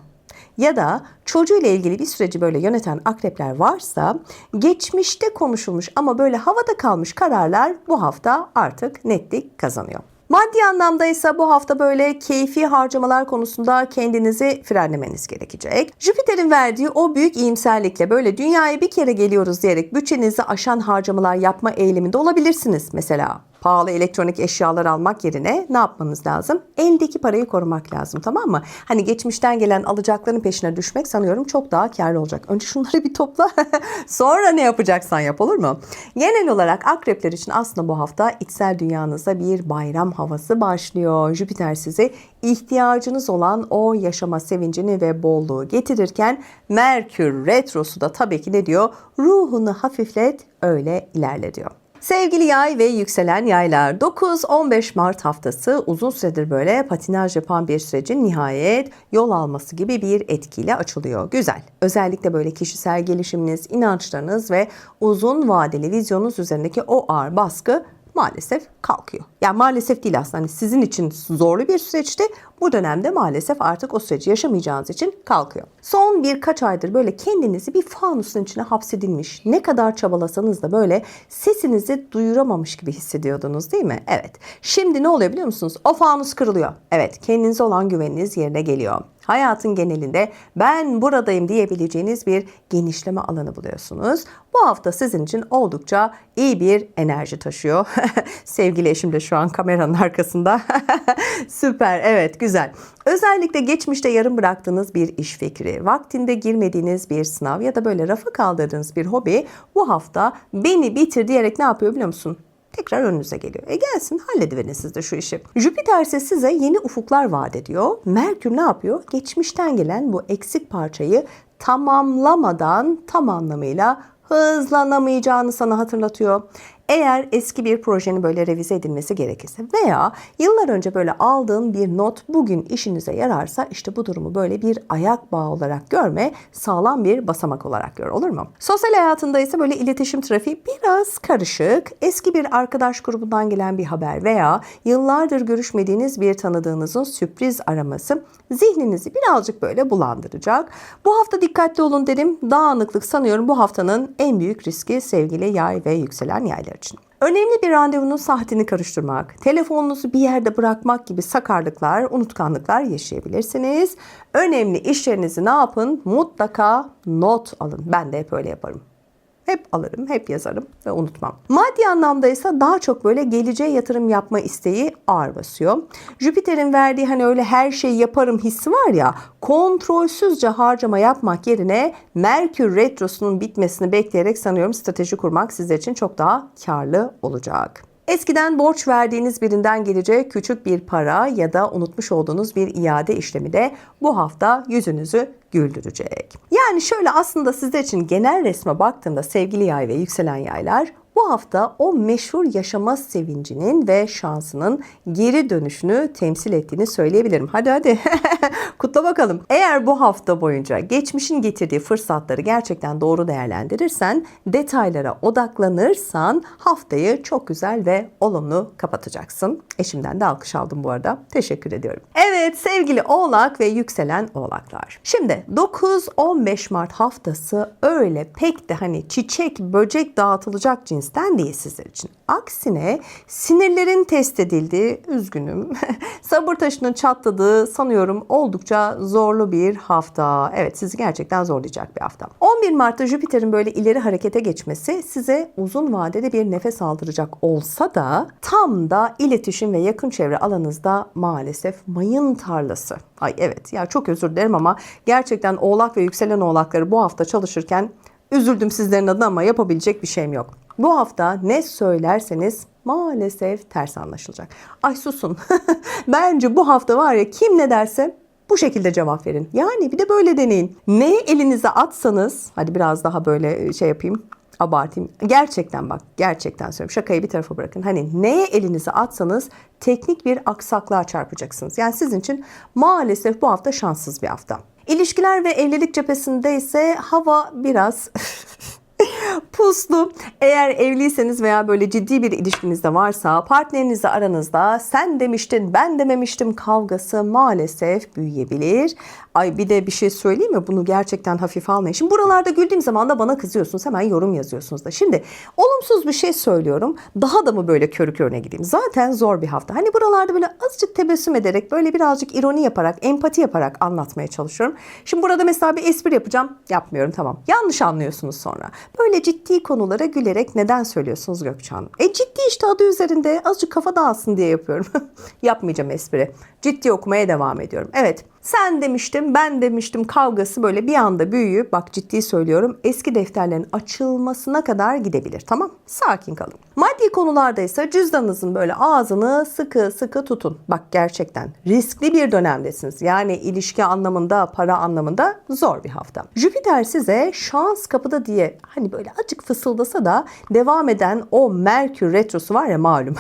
ya da çocuğuyla ilgili bir süreci böyle yöneten akrepler varsa geçmişte konuşulmuş ama böyle havada kalmış kararlar bu hafta artık netlik kazanıyor. Maddi anlamda ise bu hafta böyle keyfi harcamalar konusunda kendinizi frenlemeniz gerekecek. Jüpiter'in verdiği o büyük iyimserlikle böyle dünyaya bir kere geliyoruz diyerek bütçenizi aşan harcamalar yapma eğiliminde olabilirsiniz. Mesela pahalı elektronik eşyalar almak yerine ne yapmanız lazım? Eldeki parayı korumak lazım, tamam mı? Hani geçmişten gelen alacakların peşine düşmek sanıyorum çok daha kârlı olacak. Önce şunları bir topla, sonra ne yapacaksan yap, olur mu? Genel olarak akrepler için aslında bu hafta içsel dünyanızda bir bayram havası başlıyor. Jüpiter size ihtiyacınız olan o yaşama sevincini ve bolluğu getirirken Merkür retrosu da tabii ki ne diyor? Ruhunu hafiflet, öyle ilerle diyor. Sevgili yay ve yükselen yaylar, 9-15 Mart haftası uzun süredir böyle patinaj yapan bir sürecin nihayet yol alması gibi bir etkiyle açılıyor. Güzel. Özellikle böyle kişisel gelişiminiz, inançlarınız ve uzun vadeli vizyonunuz üzerindeki o ağır baskı maalesef kalkıyor. Yani maalesef değil aslında, hani sizin için zorlu bir süreçti. Bu dönemde maalesef artık o süreci yaşamayacağınız için kalkıyor. Son birkaç aydır böyle kendinizi bir fanusun içine hapsedilmiş, ne kadar çabalasanız da böyle sesinizi duyuramamış gibi hissediyordunuz değil mi? Evet. Şimdi ne oluyor biliyor musunuz? O fanus kırılıyor. Evet, kendinize olan güveniniz yerine geliyor. Hayatın genelinde ben buradayım diyebileceğiniz bir genişleme alanı buluyorsunuz. Bu hafta sizin için oldukça iyi bir enerji taşıyor. Sevgili eşim de şu an kameranın arkasında. Süper, evet, güzel. Özellikle geçmişte yarım bıraktığınız bir iş fikri, vaktinde girmediğiniz bir sınav ya da böyle rafa kaldırdığınız bir hobi bu hafta beni bitir diyerek ne yapıyor biliyor musun? Tekrar önünüze geliyor. Gelsin, hallediverin siz de şu işi. Jüpiter ise size yeni ufuklar vaat ediyor. Merkür ne yapıyor? Geçmişten gelen bu eksik parçayı tamamlamadan tam anlamıyla hızlanamayacağını sana hatırlatıyor. Eğer eski bir projenin böyle revize edilmesi gerekirse veya yıllar önce böyle aldığın bir not bugün işinize yararsa işte bu durumu böyle bir ayak bağı olarak görme, sağlam bir basamak olarak gör, olur mu? Sosyal hayatında ise böyle iletişim trafiği biraz karışık. Eski bir arkadaş grubundan gelen bir haber veya yıllardır görüşmediğiniz bir tanıdığınızın sürpriz araması zihninizi birazcık böyle bulandıracak. Bu hafta dikkatli olun derim. Dağınıklık sanıyorum bu haftanın en büyük riski sevgili yay ve yükselen yaylar için. Önemli bir randevunun saatini karıştırmak, telefonunuzu bir yerde bırakmak gibi sakarlıklar, unutkanlıklar yaşayabilirsiniz. Önemli işlerinizi ne yapın? Mutlaka not alın. Ben de hep öyle yaparım. Hep alırım, hep yazarım ve unutmam. Maddi anlamda ise daha çok böyle geleceğe yatırım yapma isteği ağır basıyor. Jüpiter'in verdiği hani öyle her şeyi yaparım hissi var ya, kontrolsüzce harcama yapmak yerine Merkür Retrosu'nun bitmesini bekleyerek sanıyorum strateji kurmak sizler için çok daha karlı olacak. Eskiden borç verdiğiniz birinden gelecek küçük bir para ya da unutmuş olduğunuz bir iade işlemi de bu hafta yüzünüzü güldürecek. Yani şöyle aslında sizler için genel resme baktığımda sevgili yay ve yükselen yaylar, bu hafta o meşhur yaşama sevincinin ve şansının geri dönüşünü temsil ettiğini söyleyebilirim. Hadi kutla bakalım. Eğer bu hafta boyunca geçmişin getirdiği fırsatları gerçekten doğru değerlendirirsen, detaylara odaklanırsan haftayı çok güzel ve olumlu kapatacaksın. Eşimden de alkış aldım bu arada. Teşekkür ediyorum. Evet sevgili Oğlak ve yükselen Oğlaklar. Şimdi 9-15 Mart haftası öyle pek de hani çiçek böcek dağıtılacak cinsten değil sizler için. Aksine sinirlerin test edildiği, üzgünüm, sabır taşının çatladığı sanıyorum oldukça zorlu bir hafta. Evet sizi gerçekten zorlayacak bir hafta. 11 Mart'ta Jüpiter'in böyle ileri harekete geçmesi size uzun vadede bir nefes aldıracak olsa da tam da iletişim ve yakın çevre alanınızda maalesef mayın tarlası. Ay evet ya çok özür dilerim ama gerçekten Oğlak ve yükselen Oğlakları bu hafta çalışırken üzüldüm sizlerin adına ama yapabilecek bir şeyim yok. Bu hafta ne söylerseniz maalesef ters anlaşılacak. Ay susun. Bence bu hafta var ya kim ne derse bu şekilde cevap verin. Yani bir de böyle deneyin. Neyi elinize atsanız, hadi biraz daha böyle şey yapayım, abartayım. Gerçekten bak, gerçekten söylüyorum. Şakayı bir tarafa bırakın. Hani neye elinize atsanız teknik bir aksaklığa çarpacaksınız. Yani sizin için maalesef bu hafta şanssız bir hafta. İlişkiler ve evlilik cephesinde ise hava biraz puslu. Eğer evliyseniz veya böyle ciddi bir ilişkiniz de varsa partnerinizle aranızda sen demiştin ben dememiştim kavgası maalesef büyüyebilir. Ay bir de bir şey söyleyeyim mi? Bunu gerçekten hafife almayın. Şimdi buralarda güldüğüm zaman da bana kızıyorsunuz. Hemen yorum yazıyorsunuz da. Şimdi olumsuz bir şey söylüyorum. Daha da mı böyle körü körüne gideyim? Zaten zor bir hafta. Hani buralarda böyle azıcık tebessüm ederek böyle birazcık ironi yaparak, empati yaparak anlatmaya çalışıyorum. Şimdi burada mesela bir espri yapacağım. Yapmıyorum tamam. Yanlış anlıyorsunuz sonra. Böyle ciddi konulara gülerek neden söylüyorsunuz Gökçe? Ciddi işte adı üzerinde azıcık kafa dağılsın diye yapıyorum. Yapmayacağım espri. Ciddi okumaya devam ediyorum. Evet. Sen demiştim, ben demiştim kavgası böyle bir anda büyüyüp bak ciddi söylüyorum eski defterlerin açılmasına kadar gidebilir. Tamam? Sakin kalın. Maddi konularda ise cüzdanınızın böyle ağzını sıkı sıkı tutun. Bak gerçekten riskli bir dönemdesiniz. Yani ilişki anlamında, para anlamında zor bir hafta. Jüpiter size şans kapıda diye hani böyle azıcık fısıldasa da devam eden o Merkür Retrosu var ya malum.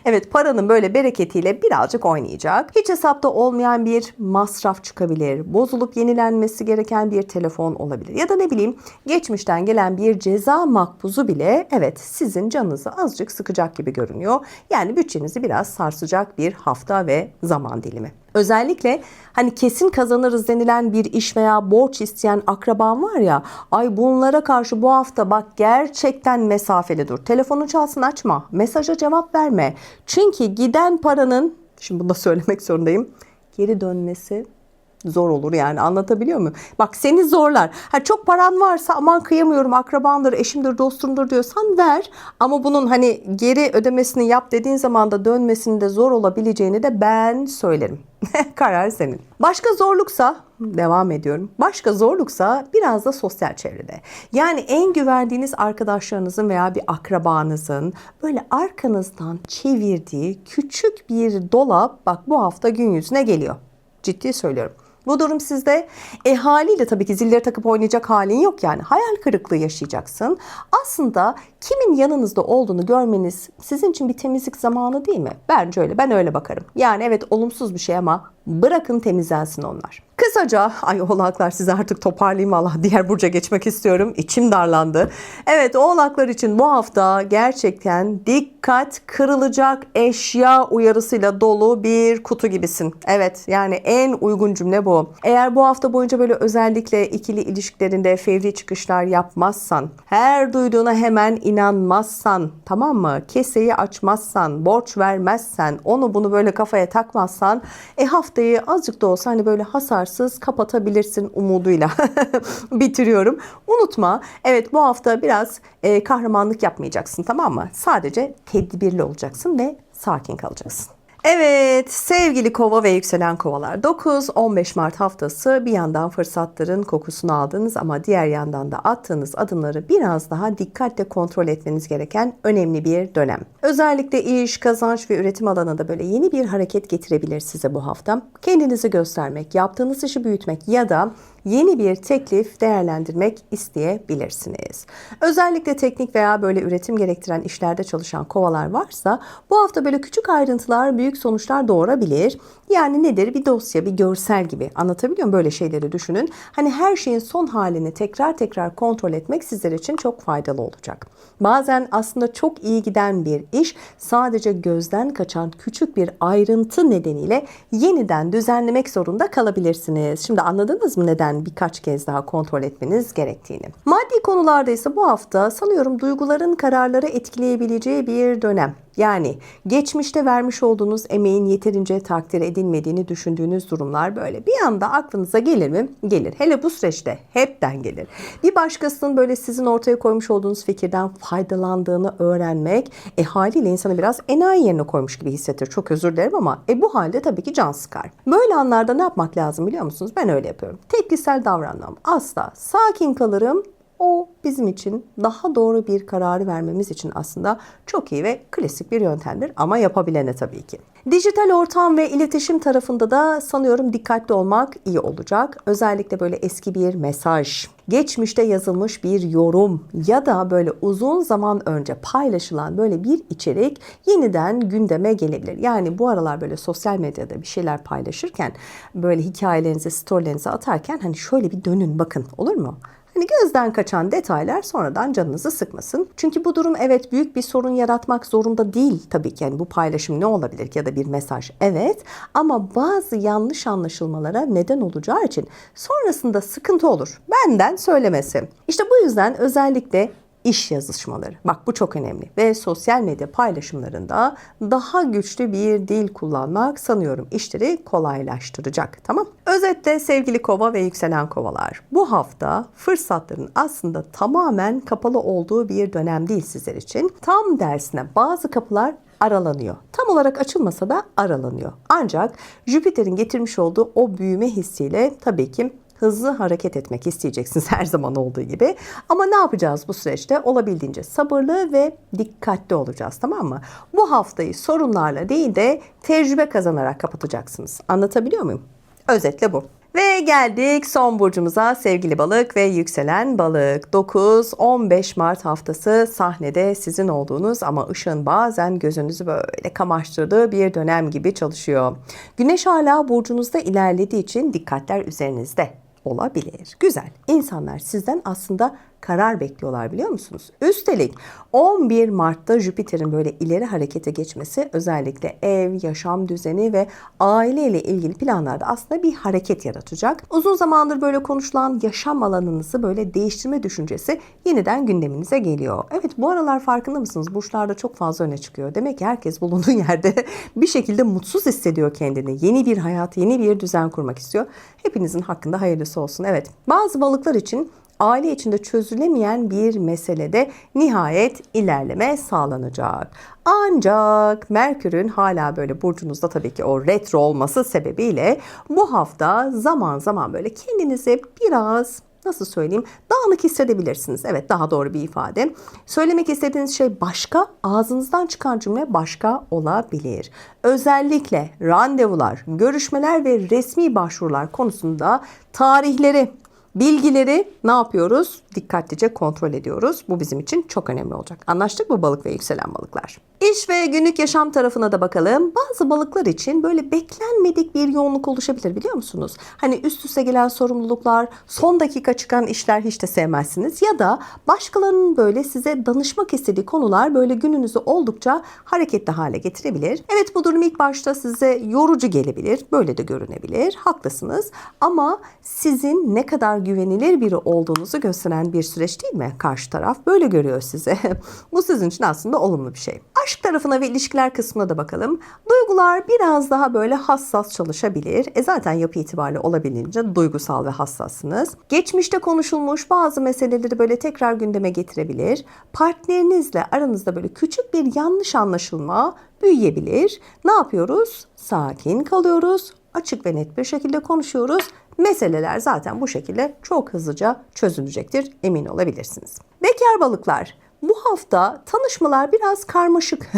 Evet paranın böyle bereketiyle birazcık oynayacak. Hiç hesapta olmayan bir masraf çıkabilir. Bozulup yenilenmesi gereken bir telefon olabilir. Ya da ne bileyim geçmişten gelen bir ceza makbuzu bile evet sizin canınızı azıcık sıkacak gibi görünüyor. Yani bütçenizi biraz sarsacak bir hafta ve zaman dilimi. Özellikle hani kesin kazanırız denilen bir iş veya borç isteyen akraban var ya, ay bunlara karşı bu hafta bak gerçekten mesafeli dur. Telefonu çalsın açma, mesaja cevap verme. Çünkü giden paranın, şimdi bunu da söylemek zorundayım, geri dönmesi zor olur yani anlatabiliyor muyum? Bak seni zorlar. Ha, çok paran varsa aman kıyamıyorum akrabandır, eşimdir, dostumdur diyorsan ver. Ama bunun hani geri ödemesini yap dediğin zaman da dönmesinin de zor olabileceğini de ben söylerim. Karar senin. Başka zorluksa devam ediyorum. Başka zorluksa biraz da sosyal çevrede. Yani en güvendiğiniz arkadaşlarınızın veya bir akrabanızın böyle arkanızdan çevirdiği küçük bir dolap bak bu hafta gün yüzüne geliyor. Ciddi söylüyorum. Bu durum sizde haliyle tabii ki zilleri takıp oynayacak halin yok yani. Hayal kırıklığı yaşayacaksın. Aslında kimin yanınızda olduğunu görmeniz sizin için bir temizlik zamanı değil mi? Bence öyle. Ben öyle bakarım. Yani evet olumsuz bir şey ama bırakın temizlensin onlar. Kısaca, ay Oğlaklar size artık toparlayayım valla diğer burca geçmek istiyorum. İçim darlandı. Evet Oğlaklar için bu hafta gerçekten dikkat kırılacak eşya uyarısıyla dolu bir kutu gibisin. Evet yani en uygun cümle bu. Eğer bu hafta boyunca böyle özellikle ikili ilişkilerinde fevri çıkışlar yapmazsan, her duyduğuna hemen inanmazsan, tamam mı? Keseyi açmazsan, borç vermezsen, onu bunu böyle kafaya takmazsan haftayı azıcık da olsa hani böyle hasarsız kapatabilirsin umuduyla bitiriyorum. Unutma, evet bu hafta biraz kahramanlık yapmayacaksın, tamam mı? Sadece tedbirli olacaksın ve sakin kalacaksın. Evet sevgili kova ve yükselen kovalar, 9-15 Mart haftası bir yandan fırsatların kokusunu aldınız ama diğer yandan da attığınız adımları biraz daha dikkatle kontrol etmeniz gereken önemli bir dönem. Özellikle iş, kazanç ve üretim alanında böyle yeni bir hareket getirebilir size bu hafta. Kendinizi göstermek, yaptığınız işi büyütmek ya da yeni bir teklif değerlendirmek isteyebilirsiniz. Özellikle teknik veya böyle üretim gerektiren işlerde çalışan kovalar varsa bu hafta böyle küçük ayrıntılar büyük sonuçlar doğurabilir. Yani nedir? Bir dosya, bir görsel gibi. Anlatabiliyor muyum? Böyle şeyleri düşünün. Hani her şeyin son halini tekrar tekrar kontrol etmek sizler için çok faydalı olacak. Bazen aslında çok iyi giden bir iş sadece gözden kaçan küçük bir ayrıntı nedeniyle yeniden düzenlemek zorunda kalabilirsiniz. Şimdi anladınız mı neden birkaç kez daha kontrol etmeniz gerektiğini? Maddi konularda ise bu hafta sanıyorum duyguların kararları etkileyebileceği bir dönem. Yani geçmişte vermiş olduğunuz emeğin yeterince takdir edilmediğini düşündüğünüz durumlar böyle bir anda aklınıza gelir mi? Gelir. Hele bu süreçte hepten gelir. Bir başkasının böyle sizin ortaya koymuş olduğunuz fikirden faydalandığını öğrenmek haliyle insanı biraz enayi yerine koymuş gibi hissettir. Çok özür dilerim ama bu halde tabii ki can sıkar. Böyle anlarda ne yapmak lazım biliyor musunuz? Ben öyle yapıyorum. Tepkisel davranmam. Asla. Sakin kalırım. O bizim için daha doğru bir kararı vermemiz için aslında çok iyi ve klasik bir yöntemdir ama yapabilene tabii ki. Dijital ortam ve iletişim tarafında da sanıyorum dikkatli olmak iyi olacak. Özellikle böyle eski bir mesaj, geçmişte yazılmış bir yorum ya da böyle uzun zaman önce paylaşılan böyle bir içerik yeniden gündeme gelebilir. Yani bu aralar böyle sosyal medyada bir şeyler paylaşırken böyle hikayelerinizi, storylerinizi atarken hani şöyle bir dönün bakın, olur mu? Hani gözden kaçan detaylar sonradan canınızı sıkmasın. Çünkü bu durum evet büyük bir sorun yaratmak zorunda değil tabii ki. Yani bu paylaşım ne olabilir ki ya da bir mesaj, evet, ama bazı yanlış anlaşılmalara neden olacağı için sonrasında sıkıntı olur. Benden söylemesi. İşte bu yüzden özellikle İş yazışmaları. Bak bu çok önemli ve sosyal medya paylaşımlarında daha güçlü bir dil kullanmak sanıyorum işleri kolaylaştıracak. Tamam. Özetle sevgili kova ve yükselen kovalar, bu hafta fırsatların aslında tamamen kapalı olduğu bir dönem değil sizler için. Tam dersine bazı kapılar aralanıyor. Tam olarak açılmasa da aralanıyor. Ancak Jüpiter'in getirmiş olduğu o büyüme hissiyle tabii ki hızlı hareket etmek isteyeceksiniz her zaman olduğu gibi. Ama ne yapacağız bu süreçte? Olabildiğince sabırlı ve dikkatli olacağız, tamam mı? Bu haftayı sorunlarla değil de tecrübe kazanarak kapatacaksınız. Anlatabiliyor muyum? Özetle bu. Ve geldik son burcumuza sevgili balık ve yükselen balık. 9-15 Mart haftası sahnede sizin olduğunuz ama ışığın bazen gözünüzü böyle kamaştırdığı bir dönem gibi çalışıyor. Güneş hala burcunuzda ilerlediği için dikkatler üzerinizde olabilir. Güzel. İnsanlar sizden aslında karar bekliyorlar biliyor musunuz? Üstelik 11 Mart'ta Jüpiter'in böyle ileri harekete geçmesi özellikle ev, yaşam düzeni ve aile ile ilgili planlarda aslında bir hareket yaratacak. Uzun zamandır böyle konuşulan yaşam alanınızı böyle değiştirme düşüncesi yeniden gündeminize geliyor. Evet, bu aralar farkında mısınız? Burçlarda çok fazla öne çıkıyor. Demek ki herkes bulunduğu yerde bir şekilde mutsuz hissediyor kendini. Yeni bir hayat, yeni bir düzen kurmak istiyor. Hepinizin hakkında hayırlısı olsun. Evet, bazı balıklar için aile içinde çözülemeyen bir meselede nihayet ilerleme sağlanacak. Ancak Merkür'ün hala böyle burcunuzda tabii ki o retro olması sebebiyle bu hafta zaman zaman böyle kendinizi biraz, nasıl söyleyeyim, dağınık hissedebilirsiniz. Evet, daha doğru bir ifade. Söylemek istediğiniz şey başka, ağzınızdan çıkan cümle başka olabilir. Özellikle randevular, görüşmeler ve resmi başvurular konusunda tarihleri, bilgileri ne yapıyoruz? Dikkatlice kontrol ediyoruz. Bu bizim için çok önemli olacak. Anlaştık mı balık ve yükselen balıklar? İş ve günlük yaşam tarafına da bakalım. Bazı balıklar için böyle beklenmedik bir yoğunluk oluşabilir biliyor musunuz? Hani üst üste gelen sorumluluklar, son dakika çıkan işler hiç de sevmezsiniz. Ya da başkalarının böyle size danışmak istediği konular böyle gününüzü oldukça hareketli hale getirebilir. Evet, bu durum ilk başta size yorucu gelebilir. Böyle de görünebilir. Haklısınız. Ama sizin ne kadar güvenilir biri olduğunuzu gösteren bir süreç değil mi? Karşı taraf böyle görüyor sizi. Bu sizin için aslında olumlu bir şey. Aşk tarafına ve ilişkiler kısmına da bakalım. Duygular biraz daha böyle hassas çalışabilir. Zaten yapı itibariyle olabildiğince duygusal ve hassassınız. Geçmişte konuşulmuş bazı meseleleri böyle tekrar gündeme getirebilir. Partnerinizle aranızda böyle küçük bir yanlış anlaşılma büyüyebilir. Ne yapıyoruz? Sakin kalıyoruz. Açık ve net bir şekilde konuşuyoruz. Meseleler zaten bu şekilde çok hızlıca çözülecektir. Emin olabilirsiniz. Bekar balıklar. Bu hafta tanışmalar biraz karmaşık.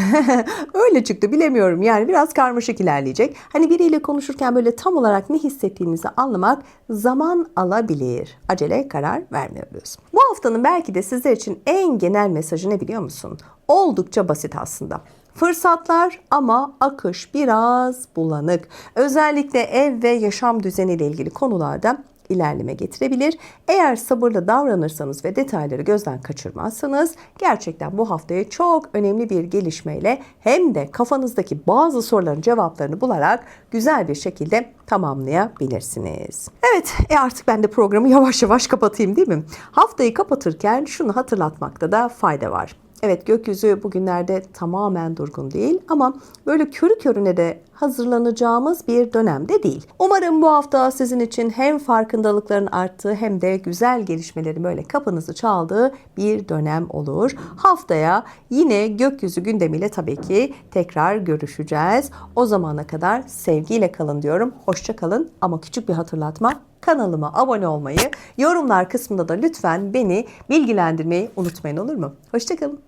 Öyle çıktı, bilemiyorum. Yani biraz karmaşık ilerleyecek. Hani biriyle konuşurken böyle tam olarak ne hissettiğinizi anlamak zaman alabilir. Acele karar vermiyoruz. Bu haftanın belki de sizler için en genel mesajı ne biliyor musun? Oldukça basit aslında. Fırsatlar ama akış biraz bulanık. Özellikle ev ve yaşam düzeniyle ilgili konularda ilerleme getirebilir. Eğer sabırlı davranırsanız ve detayları gözden kaçırmazsanız gerçekten bu haftayı çok önemli bir gelişmeyle hem de kafanızdaki bazı soruların cevaplarını bularak güzel bir şekilde tamamlayabilirsiniz. Evet, artık ben de programı yavaş yavaş kapatayım değil mi? Haftayı kapatırken şunu hatırlatmakta da fayda var. Evet, gökyüzü bugünlerde tamamen durgun değil ama böyle körü körüne de hazırlanacağımız bir dönemde değil. Umarım bu hafta sizin için hem farkındalıkların arttığı hem de güzel gelişmelerin böyle kapınızı çaldığı bir dönem olur. Haftaya yine gökyüzü gündemiyle tabii ki tekrar görüşeceğiz. O zamana kadar sevgiyle kalın diyorum. Hoşça kalın ama küçük bir hatırlatma. Kanalıma abone olmayı, yorumlar kısmında da lütfen beni bilgilendirmeyi unutmayın, olur mu? Hoşça kalın.